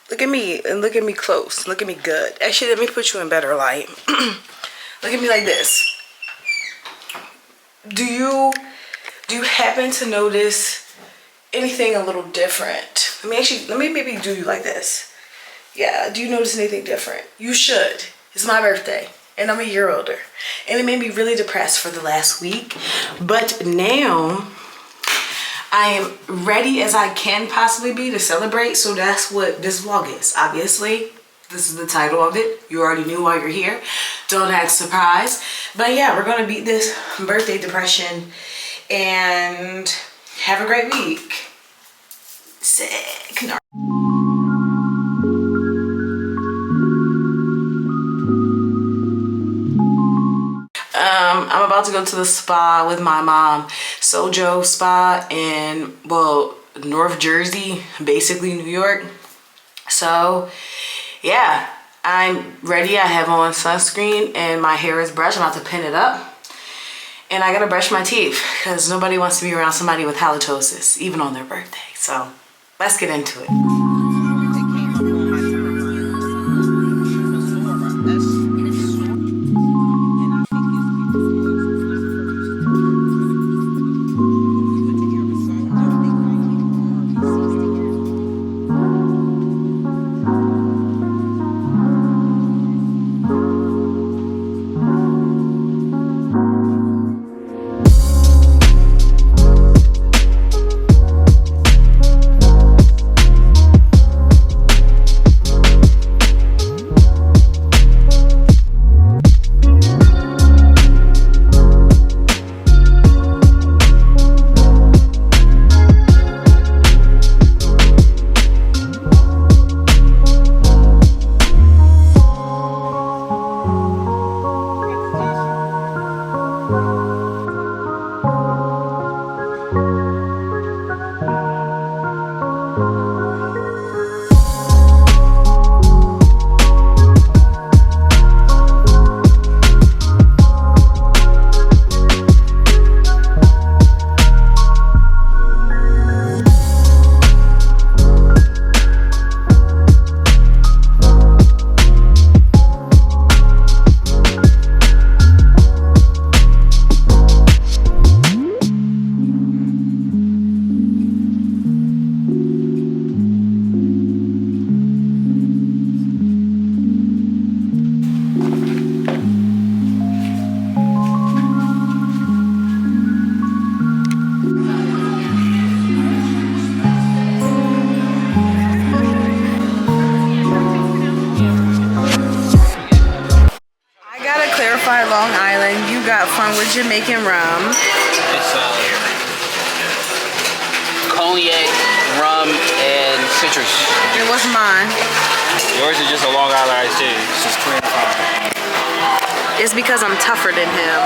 Look at me and look at me close. Look at me good. Actually, let me put you in better light. Look at me like this. Do you happen to notice anything a little different? Let me maybe do you like this. Yeah, do you notice anything different? You should. It's my birthday and I'm a year older. And it made me really depressed for the last week. But now I am ready as I can possibly be to celebrate. So that's what this vlog is. Obviously, this is the title of it. You already knew why you're here. Don't act surprised. But yeah, we're going to beat this birthday depression and have a great week. Sick. I'm about to go to the spa with my mom. SoJo spa in, well, North Jersey, basically New York. So yeah, I'm ready. I have on sunscreen and my hair is brushed. I'm about to pin it up. And I gotta brush my teeth because nobody wants to be around somebody with halitosis, even on their birthday. So let's get into it. Long Island, you got fun with Jamaican rum. It's cognac, rum, and citrus. And what's mine? Yours is just a Long Island iced tea. It's just clear and fine. It's because I'm tougher than him.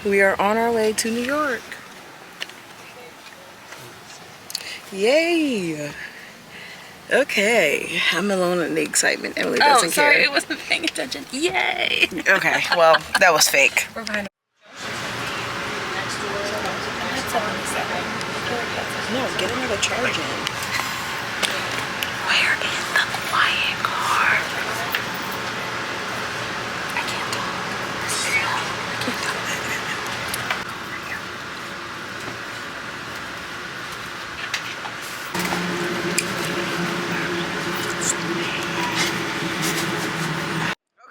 We are on our way to New York. Yay! Okay, I'm alone in the excitement. Emily doesn't care. Oh, sorry, I wasn't paying attention. Yay! Okay, well, that was fake. We're behind. No, get another charge in. Where is the quiet car? I can't talk.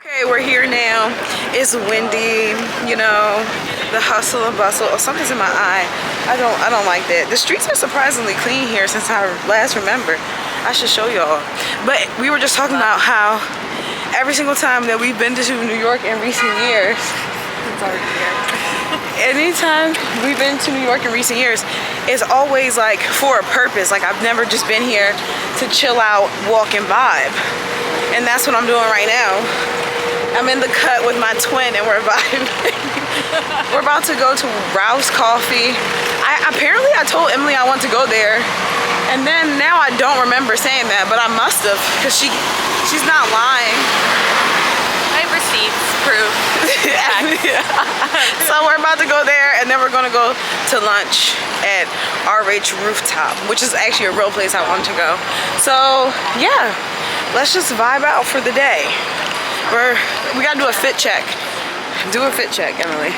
Okay, we're here now. It's windy, you know, the hustle and bustle. Oh, something's in my eye. I don't like that. The streets are surprisingly clean here since I last remember. I should show y'all. But we were just talking about how every single time that we've been to New York in recent years, anytime we've been to New York in recent years, it's always like for a purpose. Like I've never just been here to chill out, walk, and vibe. And that's what I'm doing right now. I'm in the cut with my twin and we're vibing. We're about to go to Ralph's Coffee. Apparently I told Emily I want to go there. And then now I don't remember saying that, but I must have, because she's not lying. I have receipts, proof. So we're about to go there, and then we're gonna go to lunch at RH Rooftop, which is actually a real place I want to go. So yeah, let's just vibe out for the day. We gotta do a fit check. Do a fit check, Emily.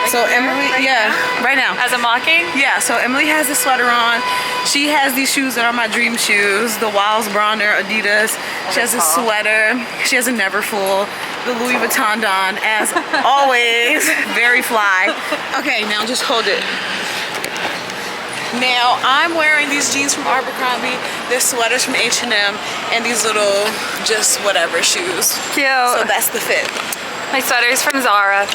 So Emily, yeah, right now. As I'm walking? Yeah, so Emily has the sweater on. She has these shoes that are my dream shoes, the Wiles Bronner Adidas. She has a sweater. She has a Neverfull, the Louis Vuitton Don, as always, very fly. Okay, now just hold it. Now I'm wearing these jeans from Abercrombie, this sweaters from H&M, and these little just whatever shoes. Cute. So that's the fit. My sweater's from Zara.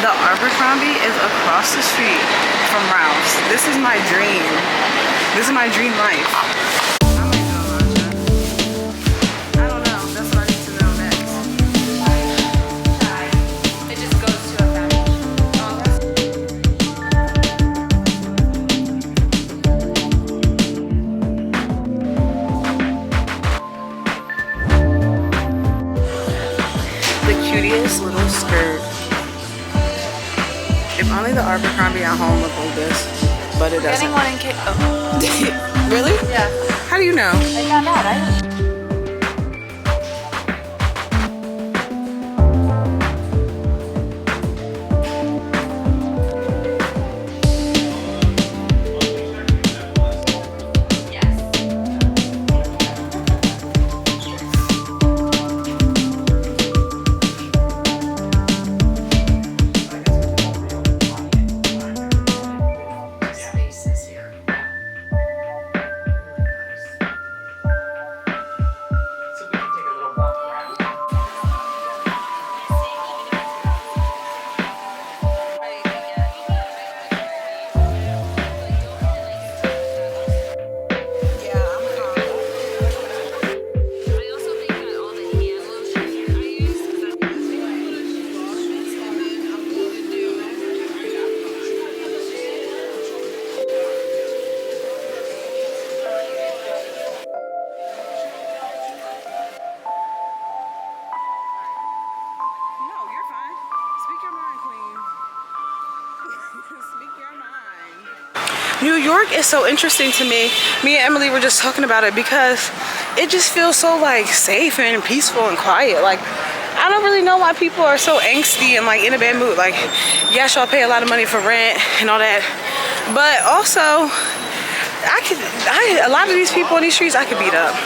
The Abercrombie is across the street from Ralph's. This is my dream. This is my dream life. I don't know. That's what I need to know next. It just goes to a The cutest little skirt. If only the Abercrombie at home looked like this, but it doesn't. Getting one in case. Oh. Really? Yeah. How do you know? I found out. New York is so interesting to me. Me and Emily were just talking about it because it just feels so like safe and peaceful and quiet. Like I don't really know why people are so angsty and like in a bad mood. Like yes, y'all pay a lot of money for rent and all that, but also a lot of these people in these streets I could beat up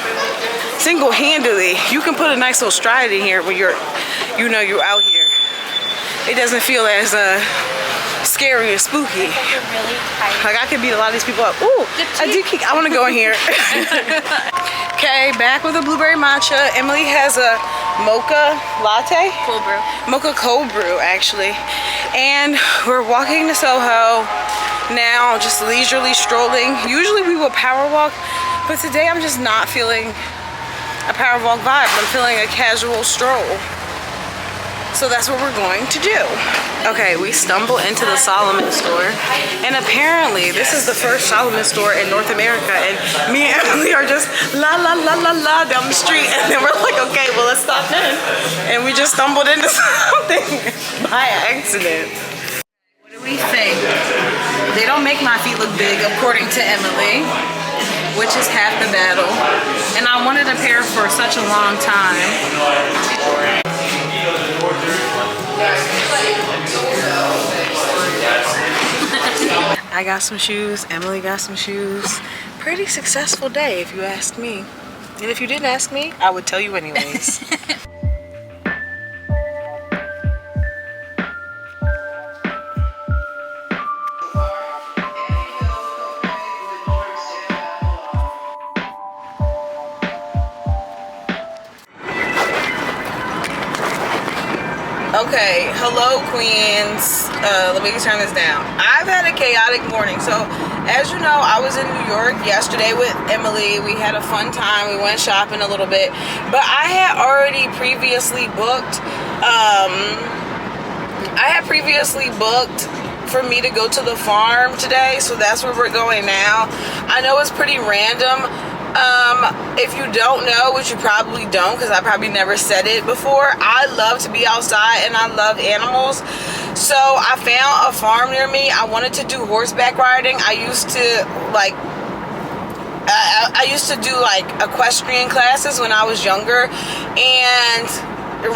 single-handedly. You can put a nice little stride in here when you're out here. It doesn't feel as scary and spooky. Like I could beat a lot of these people up. Ooh, I want to go in here. Okay, back with a blueberry matcha. Emily has a mocha latte. Cold brew. Mocha cold brew, actually. And we're walking to Soho now, just leisurely strolling. Usually we will power walk, but today I'm just not feeling a power walk vibe. I'm feeling a casual stroll. So that's what we're going to do. Okay, we stumble into the Solomon store, and apparently this is the first Solomon store in North America, and me and Emily are just la la la la la down the street, and then we're like, okay, well let's stop in. And we just stumbled into something by accident. What do we think? They don't make my feet look big, according to Emily, which is half the battle. And I wanted a pair for such a long time. I got some shoes, Emily got some shoes. Pretty successful day if you ask me. And if you didn't ask me, I would tell you anyways. Okay, hello queens. Let me turn this down. I've had a chaotic morning. So as you know, I was in New York yesterday with Emily. We had a fun time. We went shopping a little bit, but I had already previously booked for me to go to the farm today, so that's where we're going now. I know it's pretty random. If you don't know, which you probably don't because I probably never said it before, I love to be outside and I love animals. So I found a farm near me. I wanted to do horseback riding. I used to do like equestrian classes when I was younger, and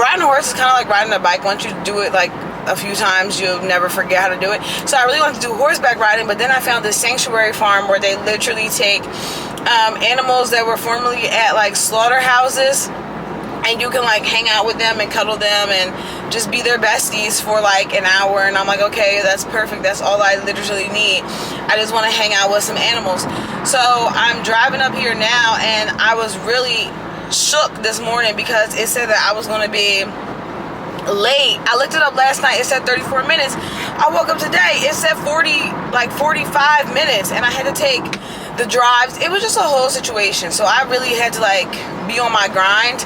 riding a horse is kind of like riding a bike. Once you do it like a few times, you'll never forget how to do it. So I really wanted to do horseback riding, but then I found this sanctuary farm where they literally take animals that were formerly at like slaughterhouses, and you can like hang out with them and cuddle them and just be their besties for like an hour. And I'm like, okay, that's perfect. That's all I literally need. I just want to hang out with some animals. So I'm driving up here now, and I was really shook this morning because it said that I was going to be late. I looked it up last night. It said 34 minutes. I woke up today. It said 45 minutes, and I had to take the drives. It was just a whole situation. So I really had to like be on my grind.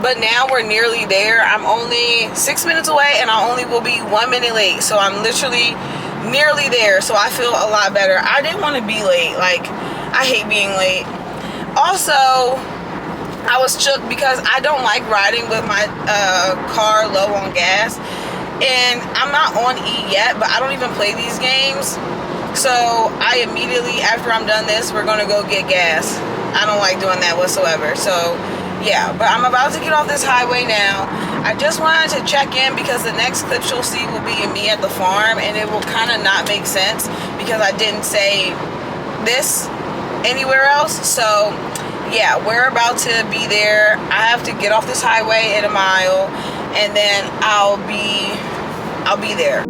But now we're nearly there. I'm only 6 minutes away, and I only will be 1 minute late. So I'm literally nearly there. So I feel a lot better. I didn't want to be late. Like, I hate being late. Also, I was shook because I don't like riding with my car low on gas, and I'm not on E yet, but I don't even play these games. So I immediately, after I'm done this, we're gonna go get gas. I don't like doing that whatsoever. So yeah, but I'm about to get off this highway now. I just wanted to check in because the next clip you'll see will be me at the farm, and it will kind of not make sense because I didn't say this anywhere else. So yeah, we're about to be there. I have to get off this highway in a mile, and then I'll be there.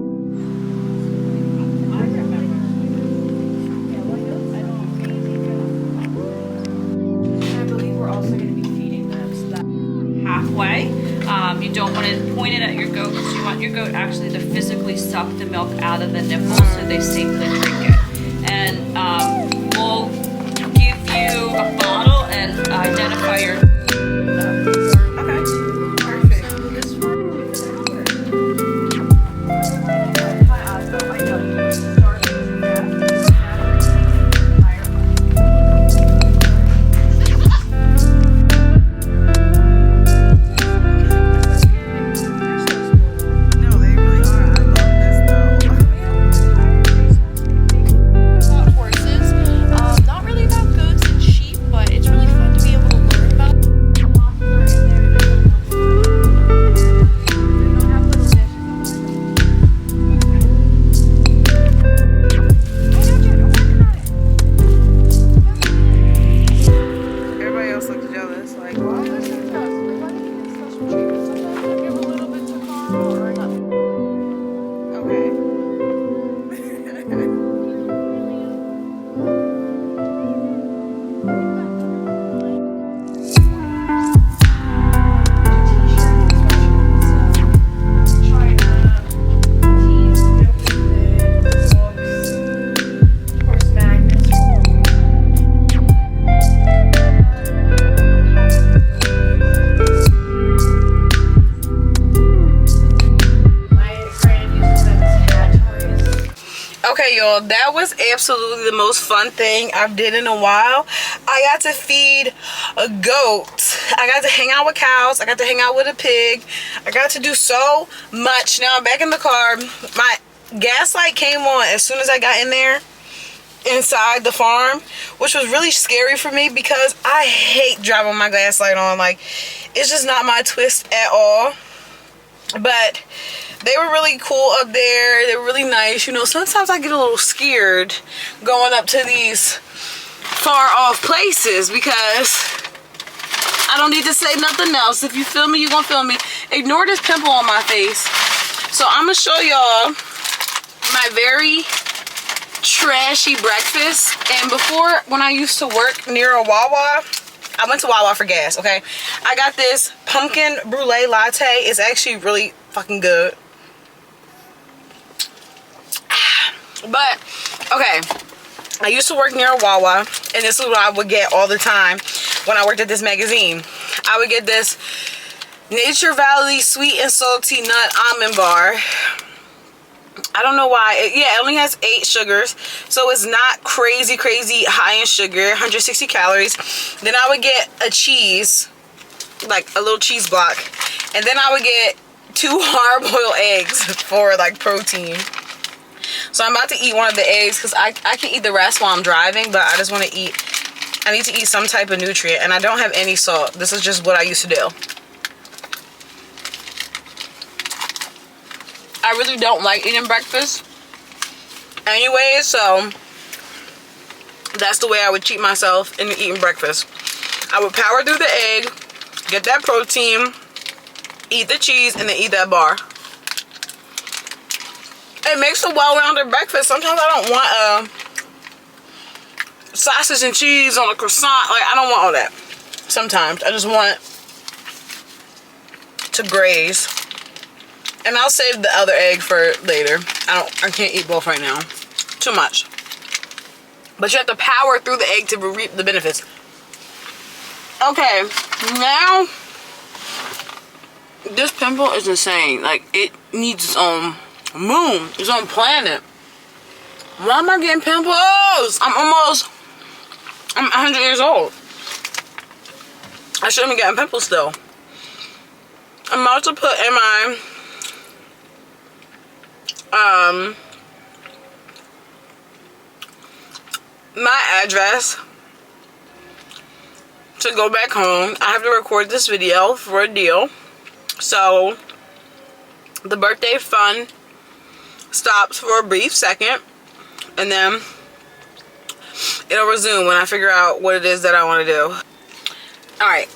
I believe we're also going to be feeding them so that Halfway. You don't want to point it at your goat because you want your goat actually to physically suck the milk out of the nipples so they safely drink it. And we'll give you a bottle and identify your. Okay, perfect. No, they really are. I love this though. About horses, not really about goats and sheep, but it's really fun to be able to learn about. Everybody else looks jealous, like, wow. Okay. Okay, y'all, that was absolutely the most fun thing I've did in a while. I got to feed a goat. I got to hang out with cows. I got to hang out with a pig. I got to do so much. Now I'm back in the car. My gas light came on as soon as I got in there inside the farm, which was really scary for me because I hate driving my gas light on. Like, it's just not my twist at all. But they were really cool up there. They were really nice. You know, sometimes I get a little scared going up to these far off places because I don't need to say nothing else. If you feel me, you're gonna feel me. Ignore this pimple on my face. So I'm gonna show y'all my very trashy breakfast. And before, when I used to work near a Wawa, I went to Wawa for gas, okay? I got this pumpkin brulee latte. It's actually really fucking good. But, okay. I used to work near a Wawa, and this is what I would get all the time when I worked at this magazine. I would get this Nature Valley Sweet and Salty Nut Almond Bar. I don't know why. It only has 8 sugars, so it's not crazy high in sugar. 160 calories. Then I would get a cheese, like a little cheese block, and then I would get 2 hard-boiled eggs for like protein. So I'm about to eat one of the eggs because I can eat the rest while I'm driving, but I just want to eat. I need to eat some type of nutrient, and I don't have any salt. This is just what I used to do. I really don't like eating breakfast anyway, so that's the way I would treat myself into eating breakfast. I would power through the egg, get that protein, eat the cheese, and then eat that bar. It makes a well-rounded breakfast. Sometimes I don't want sausage and cheese on a croissant. Like, I don't want all that. Sometimes I just want to graze. And I'll save the other egg for later. I can't eat both right now. Too much. But you have to power through the egg to reap the benefits. Okay, now this pimple is insane. Like, it needs its own moon, its own planet. Why am I getting pimples? I'm 100 years old. I shouldn't be getting pimples still. I'm about to put in my address to go back home. I have to record this video for a deal. So the birthday fun stops for a brief second, and then it'll resume when I figure out what it is that I want to do. Alright,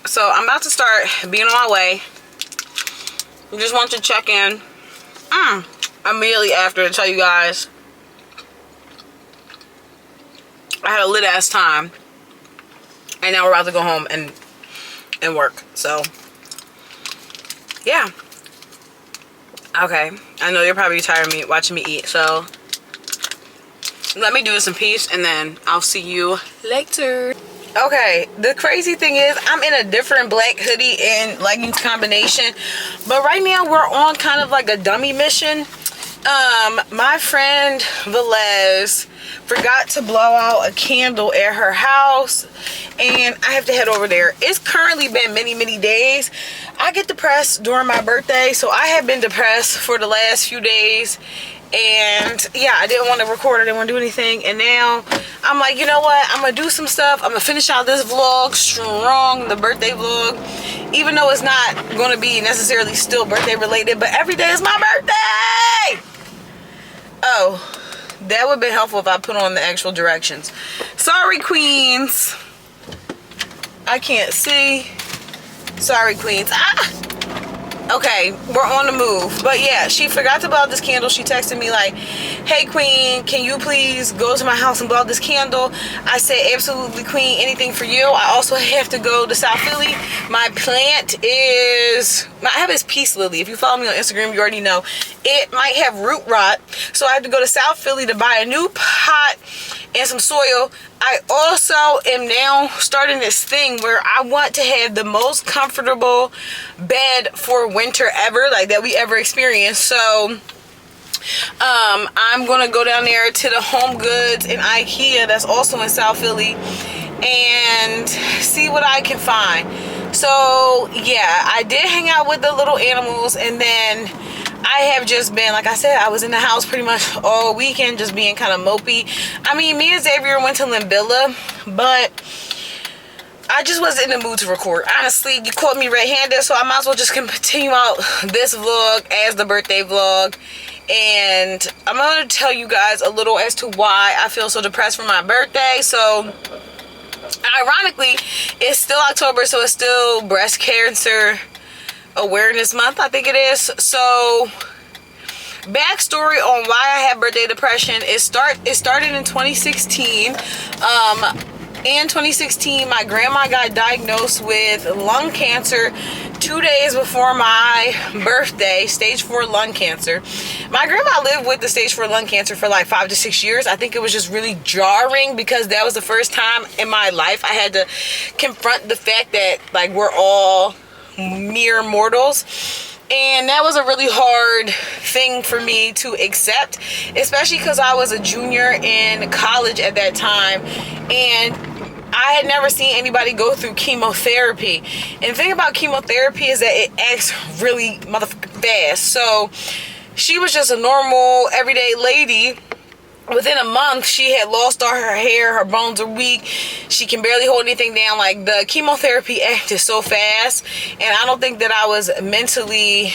so I'm about to start being on my way. I just want to check in immediately after to tell you guys I had a lit ass time, and now we're about to go home and work. So yeah. Okay, I know you're probably tired of me watching me eat, so let me do this in peace, and then I'll see you later. Okay, the crazy thing is I'm in a different black hoodie and leggings combination, but right now we're on kind of like a dummy mission. My friend Velez forgot to blow out a candle at her house, and I have to head over there. It's currently been many days. I get depressed during my birthday, so I have been depressed for the last few days. And yeah, I didn't want to record, I didn't want to do anything, and now I'm like, you know what, I'm gonna do some stuff. I'm gonna finish out this vlog strong, the birthday vlog, even though it's not gonna be necessarily still birthday related, but every day is my birthday. Oh, that would have been helpful if I put on the actual directions. Sorry, queens, I can't see. Sorry, queens. Okay, we're on the move. But yeah, she forgot to blow out this candle. She texted me like, hey queen, can you please go to my house and blow out this candle? I said, absolutely queen, anything for you. I also have to go to South Philly. My plant is, I have this peace lily. If you follow me on Instagram, you already know. It might have root rot. So I have to go to South Philly to buy a new pot and some soil. I also am now starting this thing where I want to have the most comfortable bed for winter ever, like that we ever experienced. So I'm gonna go down there to the Home Goods and IKEA that's also in South Philly and see what I can find. So yeah, I did hang out with the little animals, and then I have just been, like I said, I was in the house pretty much all weekend just being kind of mopey. I mean, me and Xavier went to Limbilla, but I just wasn't in the mood to record. Honestly, you caught me red-handed, so I might as well just continue out this vlog as the birthday vlog. And I'm going to tell you guys a little as to why I feel so depressed for my birthday. So ironically, it's still October, so it's still breast cancer awareness month, I think it is. So backstory on why I had birthday depression, it started in 2016. in 2016, my grandma got diagnosed with lung cancer 2 days before my birthday, stage 4 lung cancer. My grandma lived with the stage 4 lung cancer for like 5 to 6 years. I think it was just really jarring because that was the first time in my life I had to confront the fact that like we're all mere mortals. And that was a really hard thing for me to accept, especially because I was a junior in college at that time, and I had never seen anybody go through chemotherapy. And the thing about chemotherapy is that it acts really motherfucking fast. So she was just a normal, everyday lady. Within a month, she had lost all her hair, her bones are weak, she can barely hold anything down. Like, the chemotherapy acted so fast, and I don't think that I was mentally,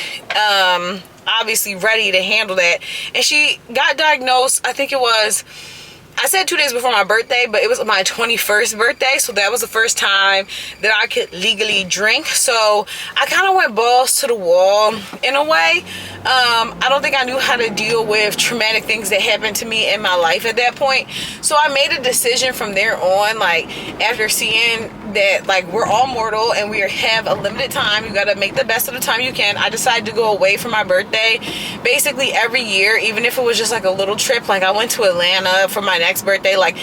obviously ready to handle that. And she got diagnosed, I think it was, I said 2 days before my birthday, but it was my 21st birthday, so that was the first time that I could legally drink. So I kind of went balls to the wall in a way. I don't think I knew how to deal with traumatic things that happened to me in my life at that point. So I made a decision from there on, like, after seeing that, like, we're all mortal and we have a limited time, you gotta make the best of the time you can. I decided to go away for my birthday basically every year, even if it was just like a little trip. Like, I went to Atlanta for my next birthday. Like,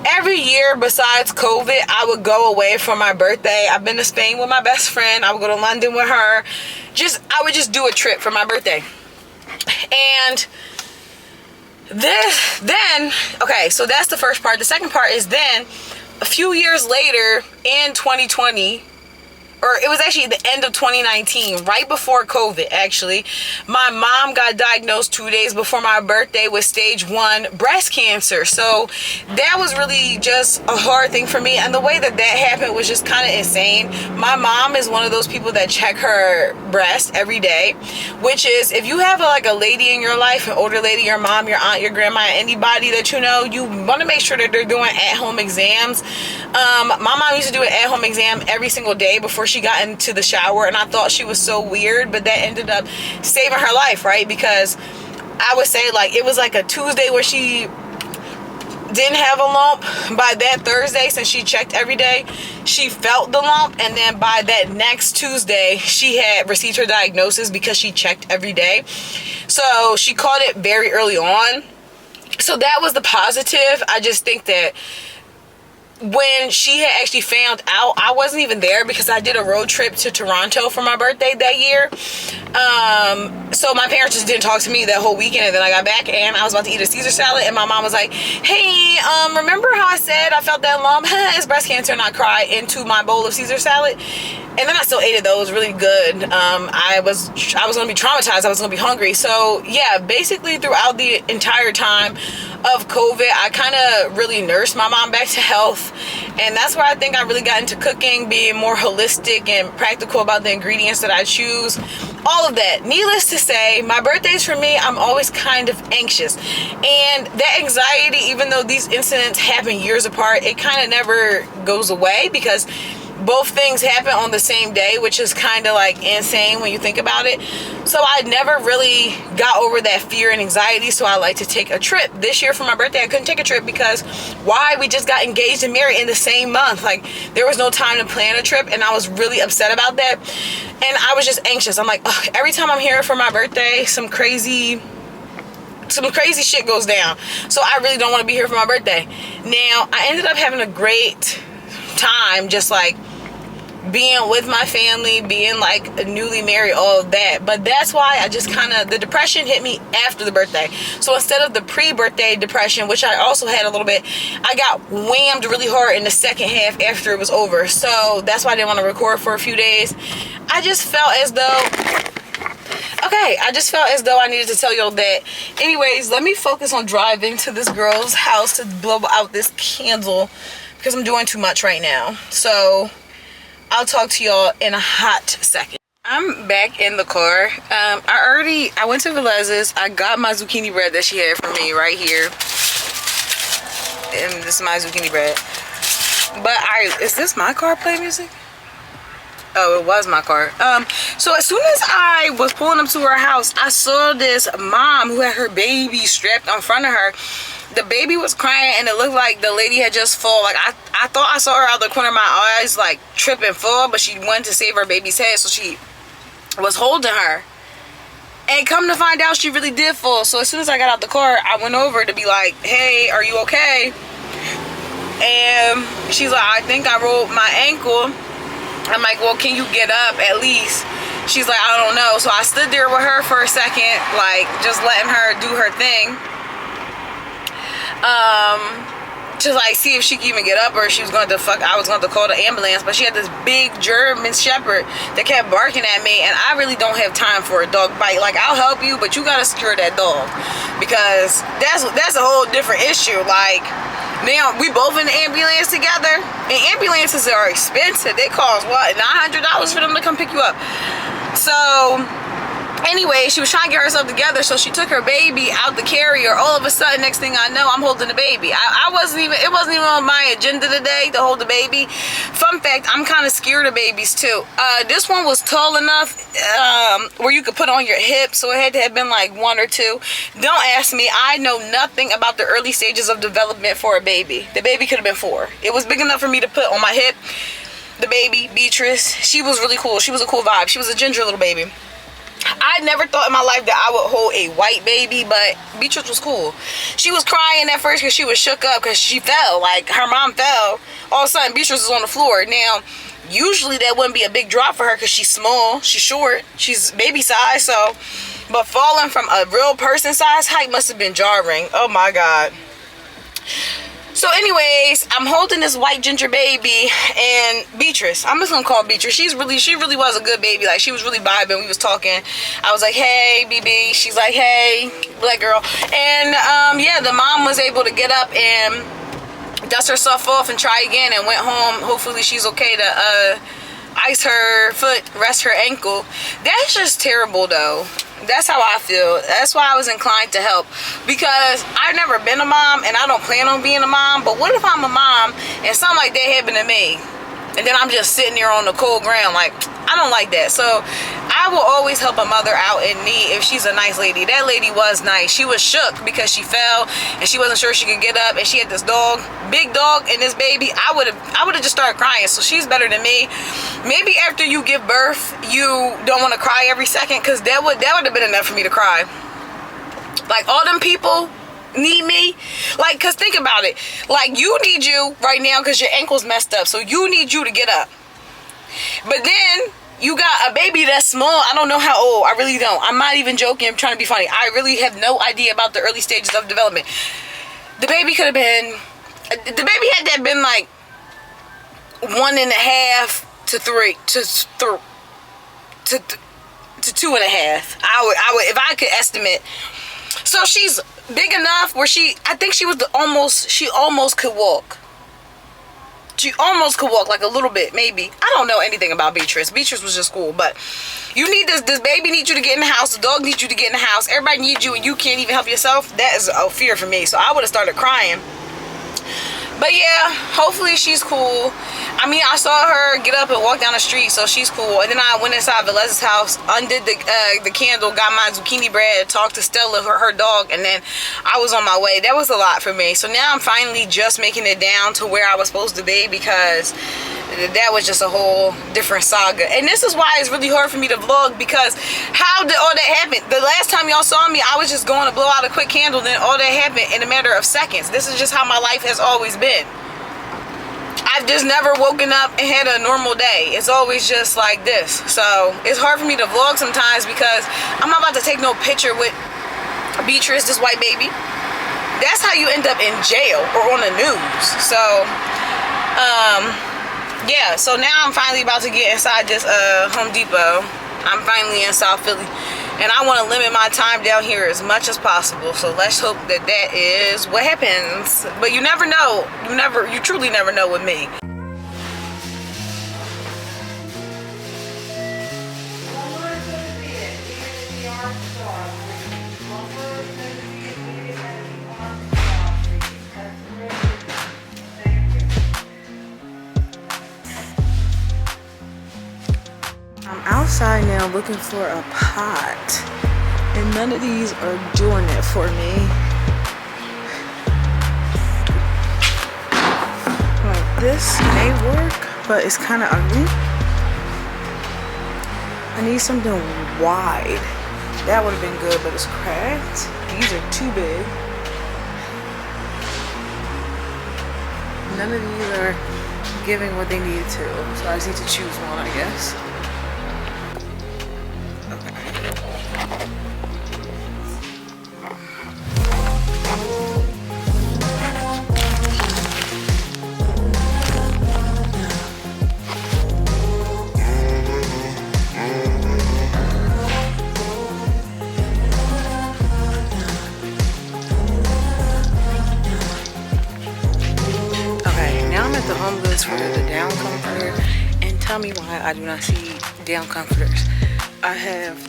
every year besides COVID, I would go away for my birthday. I've been to Spain with my best friend. I would go to London with her. I would just do a trip for my birthday. And okay, so that's the first part. The second part is then a few years later in 2020, or it was actually the end of 2019, right before COVID, actually, my mom got diagnosed 2 days before my birthday with stage 1 breast cancer. So that was really just a hard thing for me. And the way that happened was just kind of insane. My mom is one of those people that check her breast every day, which is, if you have a lady in your life, an older lady, your mom, your aunt, your grandma, anybody that you know, you want to make sure that they're doing at-home exams. My mom used to do an at-home exam every single day before she got into the shower, and I thought she was so weird, but that ended up saving her life, right? Because I would say, like, it was like a Tuesday where she didn't have a lump. By that Thursday, since she checked every day, she felt the lump, and then by that next Tuesday, she had received her diagnosis because she checked every day. So she caught it very early on. So that was the positive. I just think that when she had actually found out, I wasn't even there because I did a road trip to Toronto for my birthday that year. So my parents just didn't talk to me that whole weekend, and then I got back and I was about to eat a Caesar salad, and my mom was like, hey, remember how I said I felt that lump? It's breast cancer. And I cried into my bowl of Caesar salad. And then I still ate it though. It was really good. I was going to be traumatized. I was going to be hungry. So yeah, basically throughout the entire time of COVID, I kind of really nursed my mom back to health. And that's where I think I really got into cooking, being more holistic and practical about the ingredients that I choose. All of that. Needless to say, my birthdays for me, I'm always kind of anxious. And that anxiety, even though these incidents happen years apart, it kind of never goes away because both things happen on the same day, which is kind of like insane when you think about it. So I never really got over that fear and anxiety, so I like to take a trip. This year for my birthday, I couldn't take a trip because why? We just got engaged and married in the same month. Like, there was no time to plan a trip, and I was really upset about that. And I was just anxious. I'm like, ugh, every time I'm here for my birthday, some crazy shit goes down. So I really don't want to be here for my birthday. Now, I ended up having a great time, just like being with my family, being like newly married, all of that. But that's why I just the depression hit me after the birthday. So instead of the pre-birthday depression, which I also had a little bit, I got whammed really hard in the second half after it was over. So that's why I didn't want to record for a few days. I just felt as though I needed to tell y'all that. Anyways, let me focus on driving to this girl's house to blow out this candle because I'm doing too much right now. So I'll talk to y'all in a hot second. I'm back in the car. I went to Velez's. I got my zucchini bread that she had for me right here. And this is my zucchini bread. But is this my car playing music? Oh, it was my car. So as soon as I was pulling up to her house, I saw this mom who had her baby strapped on front of her. the baby was crying and it looked like the lady had just fall. Like I thought I saw her out the corner of my eyes like trip and fall, but she went to save her baby's head, so she was holding her. And come to find out, she really did fall. So as soon as I got out the car, I went over to be like, hey, are you okay? And she's like, I think I rolled my ankle. I'm like, well, can you get up at least? She's like, I don't know. So I stood there with her for a second, like just letting her do her thing. To like see if she could even get up, or she was going to I was going to call the ambulance. But she had this big German Shepherd that kept barking at me, and I really don't have time for a dog bite. Like, I'll help you, but you gotta secure that dog, because that's a whole different issue. Like, now we both in the ambulance together, and ambulances are expensive. They cost what, $900 for them to come pick you up. So anyway, she was trying to get herself together, so she took her baby out the carrier. All of a sudden, next thing I know, I'm holding the baby. It wasn't even on my agenda today to hold the baby. Fun fact, I'm kind of scared of babies too. This one was tall enough where you could put on your hip, so it had to have been like 1 or 2. Don't ask me, I know nothing about the early stages of development for a baby. The baby could have been 4. It was big enough for me to put on my hip. The baby, Beatrice, she was really cool. She was a cool vibe. She was a ginger little baby. I never thought in my life that I would hold a white baby, but Beatrice was cool. She was crying at first because she was shook up because she fell. Like, her mom fell. All of a sudden, Beatrice was on the floor. Now, usually that wouldn't be a big drop for her because she's small, she's short, she's baby size. So, but falling from a real person size height must have been jarring. Oh my God. So anyways, I'm holding this white ginger baby, and Beatrice, I'm just gonna call Beatrice. She really was a good baby. Like, she was really vibing. We was talking. I was like, hey, BB. She's like, hey, black girl. And yeah, the mom was able to get up and dust herself off and try again, and went home. Hopefully she's okay to ice her foot, rest her ankle. That's just terrible though. That's how I feel. That's why I was inclined to help, because I've never been a mom and I don't plan on being a mom. But what if I'm a mom and something like that happened to me, and then I'm just sitting there on the cold ground? Like, I don't like that. So I will always help a mother out in need if she's a nice lady. That lady was nice. She was shook because she fell and she wasn't sure she could get up, and she had this dog, big dog, and this baby. I would have just started crying. So she's better than me. Maybe after you give birth, you don't want to cry every second, because that would have been enough for me to cry. Like, all them people need me. Like, because think about it. Like, you need you right now because your ankle's messed up, so you need you to get up. But then you got a baby that's small. I don't know how old. I really don't. I'm not even joking. I'm trying to be funny. I really have no idea about the early stages of development. The baby could have been, the baby had to have been like 1.5 to 3 to 2.5. I would if I could estimate. So she's big enough where I think she almost could walk. She almost could walk, like a little bit, maybe. I don't know anything about Beatrice. Beatrice was just cool. But you need this baby needs you to get in the house. The dog needs you to get in the house. Everybody needs you and you can't even help yourself. That is a fear for me. So I would have started crying. But yeah, hopefully she's cool. I mean, I saw her get up and walk down the street, so she's cool. And then I went inside Valeza's house, undid the candle, got my zucchini bread, talked to Stella, her dog, and then I was on my way. That was a lot for me. So now I'm finally just making it down to where I was supposed to be, because that was just a whole different saga. And this is why it's really hard for me to vlog, because how did all that happen? The last time y'all saw me, I was just going to blow out a quick candle, then all that happened in a matter of seconds. This is just how my life has always been. I've just never woken up and had a normal day. It's always just like this. So it's hard for me to vlog sometimes, because I'm not about to take no picture with Beatrice, this white baby. That's how you end up in jail or on the news. So yeah, so now I'm finally about to get inside this Home Depot. I'm finally in South Philly, and I want to limit my time down here as much as possible. So let's hope that that is what happens. But you never know. You truly never know with me. I'm outside now looking for a pot, and none of these are doing it for me. this may work, but it's kind of ugly. I need something wide. That would have been good, but it's cracked. These are too big. None of these are giving what they need to, so I just need to choose one, I guess. The home goods for the down comforter, and tell me why I do not see down comforters.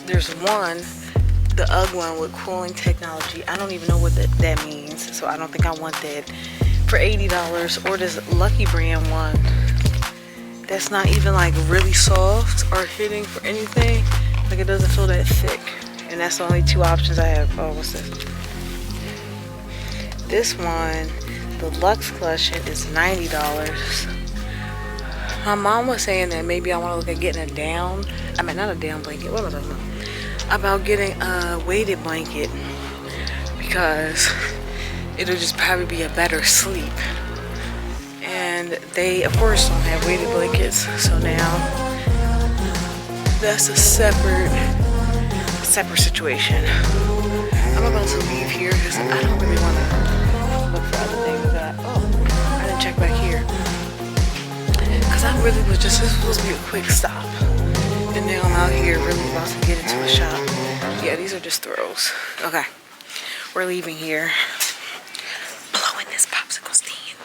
There's one, the UGG one with cooling technology. I don't even know what that means, so I don't think I want that for $80. Or this Lucky Brand one that's not even like really soft or hitting for anything. Like it doesn't feel that thick, and that's the only two options I have. Oh, what's this? This one, the Luxe Collection, is $90. My mom was saying that maybe I want to look at getting a down, not a down blanket, what was I talking about getting a weighted blanket, because it'll just probably be a better sleep. And they, of course, don't have weighted blankets, so now that's a separate situation. I'm about to leave here because I don't really want to look for other things that, I didn't check back here. Because I really was just, this was supposed to be a quick stop. And now I'm out here really about to get into a shop. Yeah, these are just throws. Okay, we're leaving here. Blowing this popsicle stand.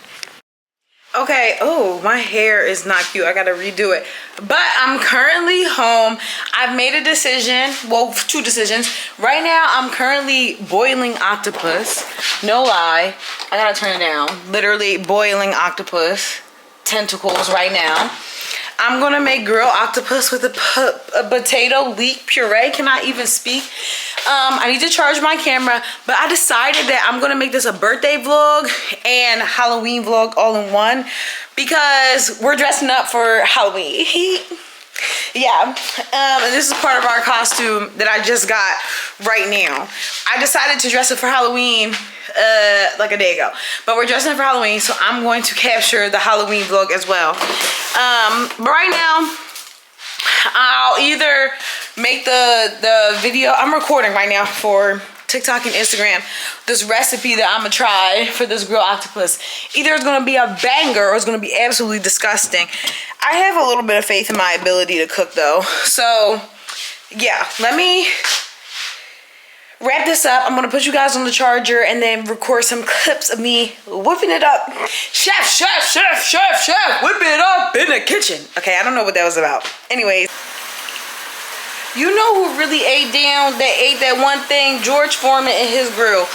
Okay, oh, my hair is not cute. I gotta redo it. But I'm currently home. I've made a decision, well, two decisions. Right now, I'm currently boiling octopus. No lie. I gotta turn it down. Literally boiling octopus tentacles right now. I'm gonna make grilled octopus with a potato leek puree. Can I even speak? I need to charge my camera, but I decided that I'm gonna make this a birthday vlog and Halloween vlog all in one, because we're dressing up for Halloween. Yeah, and this is part of our costume that I just got right now. I decided to dress up for Halloween like a day ago, but we're dressing up for Halloween, so I'm going to capture the Halloween vlog as well. But right now, I'll either make the video, I'm recording right now for TikTok and Instagram, this recipe that I'm gonna try for this grilled octopus. Either it's gonna be a banger or it's gonna be absolutely disgusting. I have a little bit of faith in my ability to cook though. So yeah, let me wrap this up. I'm gonna put you guys on the charger and then record some clips of me whipping it up. Chef, whip it up in the kitchen. Okay, I don't know what that was about. Anyways, you know who really ate that one thing? George Foreman and his grill.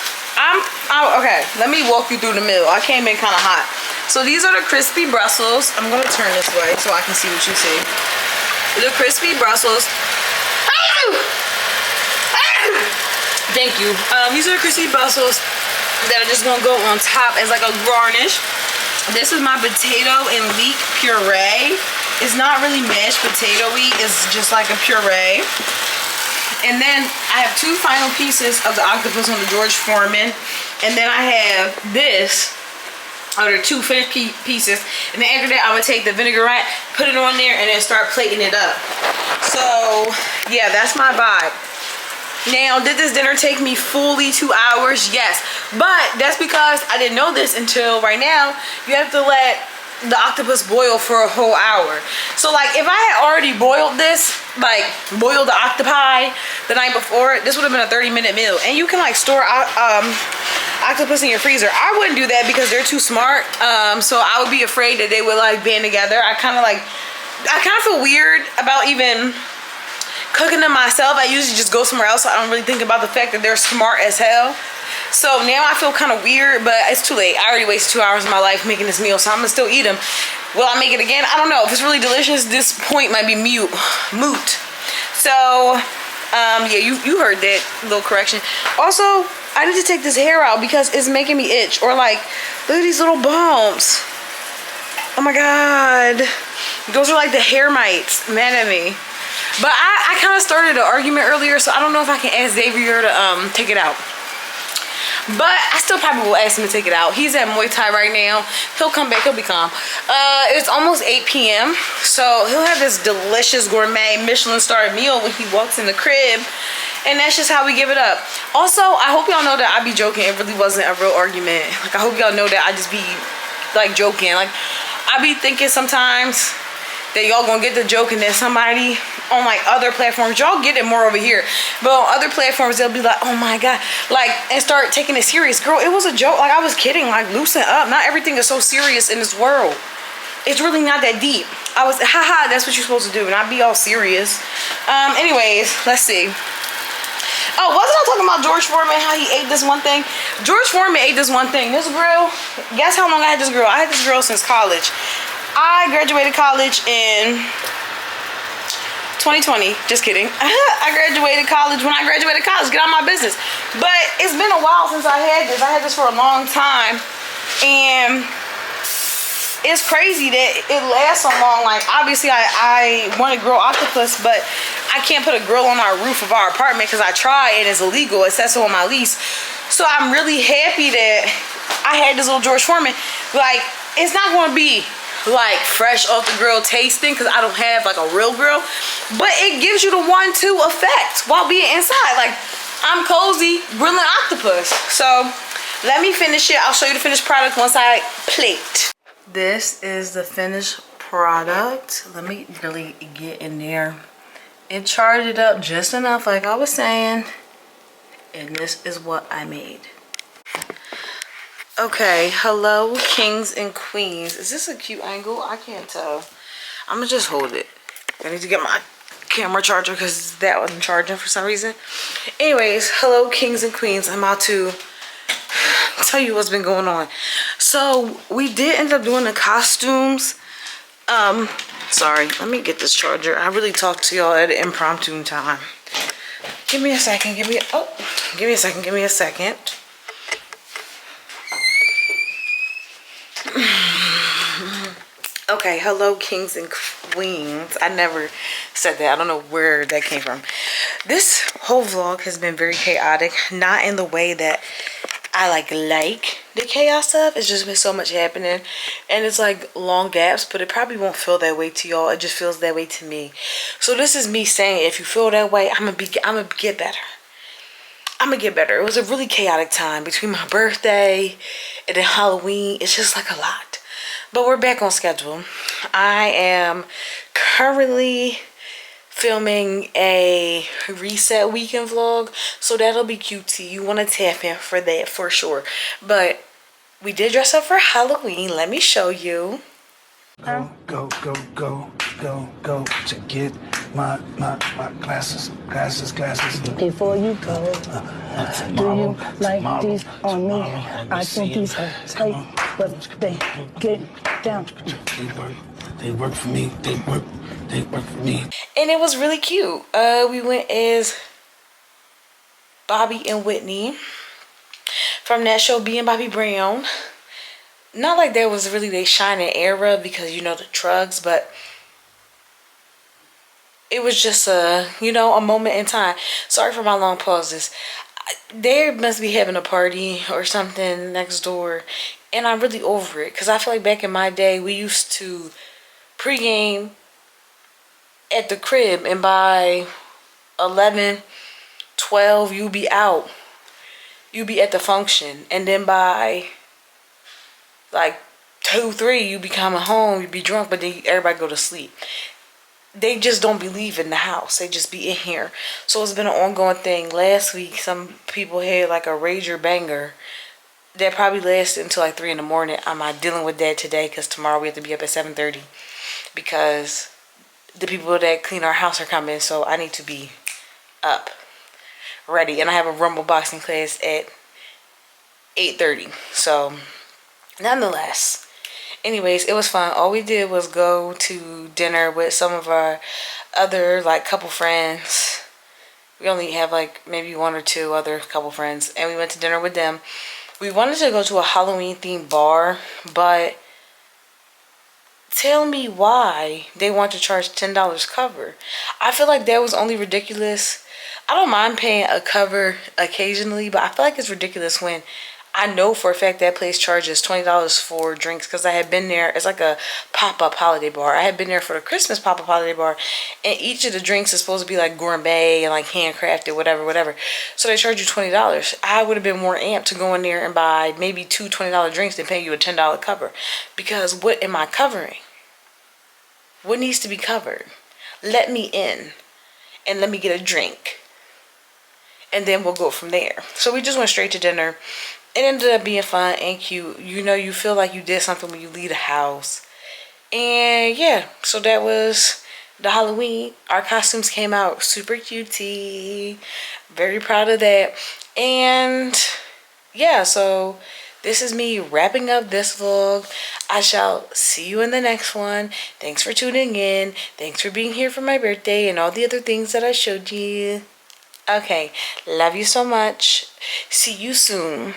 Okay, let me walk you through the meal. I came in kind of hot. So these are the crispy Brussels. I'm gonna turn this way so I can see what you see. The crispy Brussels. Thank you. These are the crispy Brussels that are just gonna go on top as like a garnish. This is my potato and leek puree. It's not really mashed potato-y, it's just like a puree. And then I have two final pieces of the octopus on the George Foreman. And then I have this, or two finished pieces. And then after that, I'm gonna take the vinaigrette, put it on there, and then start plating it up. So yeah, that's my vibe. Now, did this dinner take me fully 2 hours? Yes, but that's because I didn't know this until right now. You have to let the octopus boil for a whole hour. So like if I had already boiled this, like boiled the octopi the night before, this would have been a 30-minute meal. And you can like store octopus in your freezer. I wouldn't do that because they're too smart. So I would be afraid that they would like band together. I kind of feel weird about even cooking them myself. I usually just go somewhere else, so I don't really think about the fact that they're smart as hell. So now I feel kind of weird, but it's too late. I already wasted 2 hours of my life making this meal, so I'm gonna still eat them. Will I make it again? I don't know. If it's really delicious, this point might be moot. So yeah, you heard that little correction. Also, I need to take this hair out because it's making me itch. Or like, look at these little bumps. Oh my God. Those are like the hair mites. Mad at me. But I kind of started an argument earlier, so I don't know if I can ask Xavier to take it out. But I still probably will ask him to take it out. He's at Muay Thai right now. He'll come back. He'll be calm. It's almost 8 p.m. So he'll have this delicious gourmet Michelin-starred meal when he walks in the crib. And that's just how we give it up. Also, I hope y'all know that I be joking. It really wasn't a real argument. Like, I hope y'all know that I just be, like, joking. Like, I be thinking sometimes that y'all gonna get the joke and then somebody on like other platforms, y'all get it more over here, but on other platforms they'll be like, oh my God, like, and start taking it serious. Girl, it was a joke. Like, I was kidding. Like, loosen up. Not everything is so serious in this world. It's really not that deep. I was, haha, that's what you're supposed to do, not be all serious. Anyways, let's see. Oh, wasn't I talking about George Foreman, how he ate this one thing? George Foreman ate this one thing. This grill, guess how long I had this grill? I had this grill since college. I graduated college in 2020. Just kidding. I graduated college when I graduated college. Get out of my business. But it's been a while since I had this. I had this for a long time. And it's crazy that it lasts so long. Like, obviously, I want to grill octopus, but I can't put a grill on our roof of our apartment because I tried and it's illegal. It says so on my lease. So I'm really happy that I had this little George Foreman. Like, it's not going to be like fresh off the grill tasting because I don't have like a real grill, but it gives you the 1-2 effect while being inside. Like, I'm cozy grilling octopus. So let me finish it. I'll show you the finished product once I plate. This is the finished product. Let me really get in there and charge it up just enough, like I was saying, and this is what I made. Okay, hello kings and queens. Is this a cute angle? I can't tell. I'm gonna just hold it. I need to get my camera charger because that wasn't charging for some reason. Anyways, hello kings and queens. I'm about to tell you what's been going on. So we did end up doing the costumes. Sorry, let me get this charger. I really talked to y'all at an impromptu time. Give me a second. Give me a second. Okay, hello kings and queens. I never said that. I don't know where that came from. This whole vlog has been very chaotic, not in the way that I like the chaos of. It's just been so much happening and it's like long gaps, but it probably won't feel that way to y'all. It just feels that way to me. So this is me saying, if you feel that way, I'm gonna get better. I'm gonna get better. It was a really chaotic time between my birthday and then Halloween. It's just like a lot. But we're back on schedule. I am currently filming a reset weekend vlog, so that'll be cutesy. You want to tap in for that for sure. But we did dress up for Halloween. Let me show you. Go to get my glasses. Before you go, do you like these on me? I think these are tight, but they get down. They work for me. They work for me. And it was really cute. We went as Bobby and Whitney from that show, Being Bobby Brown. Not like that was really their shining era because, you know, the drugs, but it was just a moment in time. Sorry for my long pauses. They must be having a party or something next door, and I'm really over it because I feel like back in my day we used to pregame at the crib, and by 11, 12 you be out. You be at the function, and then by like 2, 3 you be coming home, you be drunk, but then everybody go to sleep. They just don't be leaving the house. They just be in here. So it's been an ongoing thing. Last week some people had like a rager banger that probably lasted until like 3 in the morning. I'm not dealing with that today because tomorrow we have to be up at 7:30 because the people that clean our house are coming, so I need to be up ready, and I have a rumble boxing class at 8:30. So nonetheless, anyways, it was fun. All we did was go to dinner with some of our other like couple friends. We only have like maybe 1 or 2 other couple friends, and we went to dinner with them. We wanted to go to a Halloween themed bar, but tell me why they want to charge $10 cover. I feel like that was only ridiculous. I don't mind paying a cover occasionally, but I feel like it's ridiculous when I know for a fact that place charges $20 for drinks, because I had been there. It's like a pop-up holiday bar. I had been there for the Christmas pop-up holiday bar, and each of the drinks is supposed to be like gourmet and like handcrafted, whatever. So they charge you $20. I would have been more amped to go in there and buy maybe two $20 drinks than pay you a $10 cover, because what am I covering? What needs to be covered? Let me in and let me get a drink, and then we'll go from there. So we just went straight to dinner. It ended up being fun and cute. You know, you feel like you did something when you leave the house. And yeah, so that was the Halloween. Our costumes came out super cutie. Very proud of that. And yeah, so this is me wrapping up this vlog. I shall see you in the next one. Thanks for tuning in. Thanks for being here for my birthday and all the other things that I showed you. Okay, love you so much. See you soon.